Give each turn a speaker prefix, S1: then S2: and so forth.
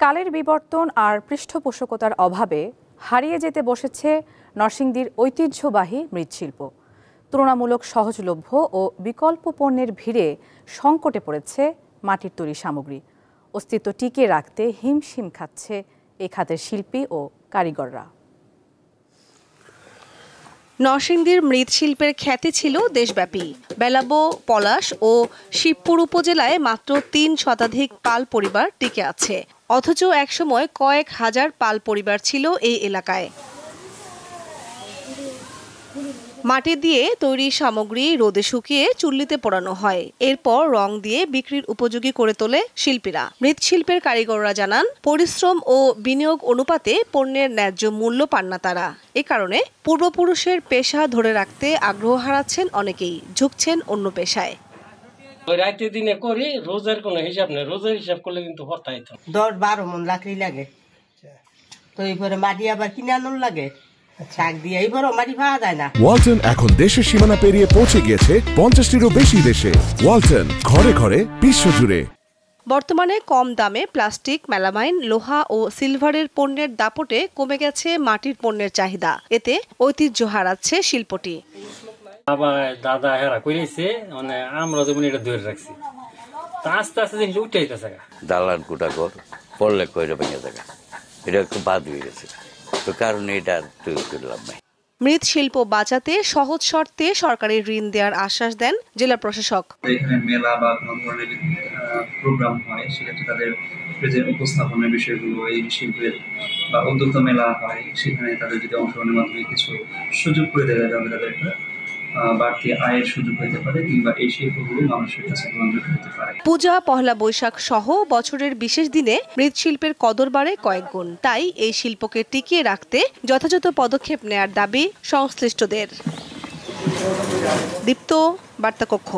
S1: কালের বিবর্তন আর পৃষ্ঠপোষকতার অভাবে হারিয়ে যেতে বসেছে নরসিংদীর ঐতিহ্যবাহী মৃৎশিল্প। তুলনামূলক সহজলভ্য ও বিকল্প পণ্যের ভিড়ে সংকটে পড়েছে মাটির তৈরি সামগ্রী। অস্তিত্ব টিকিয়ে রাখতে হিমশিম খাচ্ছে এ খাতের শিল্পী ও কারিগররা।
S2: নরসিংদীর মৃৎশিল্পের খ্যাতি ছিল দেশব্যাপী। বেলাবো, পলাশ ও শিবপুর উপজেলায় মাত্র ৩ শতাধিক পাল পরিবার টিকে আছে, অথচ একসময় কয়েক হাজার পাল পরিবার ছিল এই এলাকায়। মাটি দিয়ে তৈরি সামগ্রী রোদে শুকিয়ে চুল্লিতে পোড়ানো হয়, এরপর রং দিয়ে বিক্রির উপযোগী করে তোলে শিল্পীরা। মৃৎশিল্পের কারিগররা জানান, পরিশ্রম ও বিনিয়োগ অনুপাতে পণ্যের ন্যায্য মূল্য পান না তারা। এ কারণে পূর্বপুরুষের পেশা ধরে রাখতে আগ্রহ হারাচ্ছেন অনেকেই, ঝুঁকছেন অন্য পেশায়।
S3: রাতে দিনে করি, রোজার কোনো হিসাব নেই। রোজার হিসাব করলে কিন্তু হতাই তো
S4: 10-12 মন লাকড়ি লাগে, তো এরপরে মাটি আবার কিনে আনুন লাগে।
S5: ওয়ালটন এখন দেশের সীমানা পেরিয়ে পৌঁছে গিয়েছে 50টিরও বেশি দেশে। ওয়ালটন, ঘরে ঘরে বিশ্বজুড়ে।
S2: বর্তমানে কম দামে প্লাস্টিক, মেলামাইন, লোহা ও সিলভারের পণ্যের দাপটে কমে গেছে মাটির পণ্যের চাহিদা। এতে ঐতিহ্য হারাচ্ছে শিল্পটি।
S3: আবার দাদা হেরা কইরেছে, মানে আমরা যেমন এটা ধরে রাখছি, তা আস্তে আস্তে জিনিস উঠে যেতেছে।
S6: দালান কোটা কর পড়লে কইরা ভেঙে থাকে, এটা একটু বাদ হয়ে গেছে, তো কারণ এটা তৈরি করলাম না।
S2: মৃৎশিল্প বাঁচাতে সহজ শর্তে সরকারি ঋণ দেওয়ার আশ্বাস দেন জেলা প্রশাসক।
S7: এখানে মেলা বা কোনো ধরনের প্রোগ্রাম হয়, সেক্ষেত্রে তাদের উপস্থাপনের বিষয়গুলো, এই শিল্পের বা উদ্যোক্তা মেলা হয়, সেখানে তাদের যদি অংশগ্রহণের মাধ্যমে কিছু সুযোগ করে দেওয়া যাবে, তাদের একটা বাড়তি আয়ের সুযোগ হতে পারে, কিংবা এই শিল্পগুলো মানুষের কাছে গ্রহণযোগ্য হতে পারে।
S2: পূজা, পহেলা বৈশাখ সহ বছরের বিশেষ দিনে মৃৎশিল্পের কদর বাড়ে কয়েক গুণ। তাই এই শিল্পকে টিকিয়ে রাখতে যথাযথ পদক্ষেপ নেয়ার দাবি সংশ্লিষ্টদের। দীপ্ত, বার্তা কক্ষ।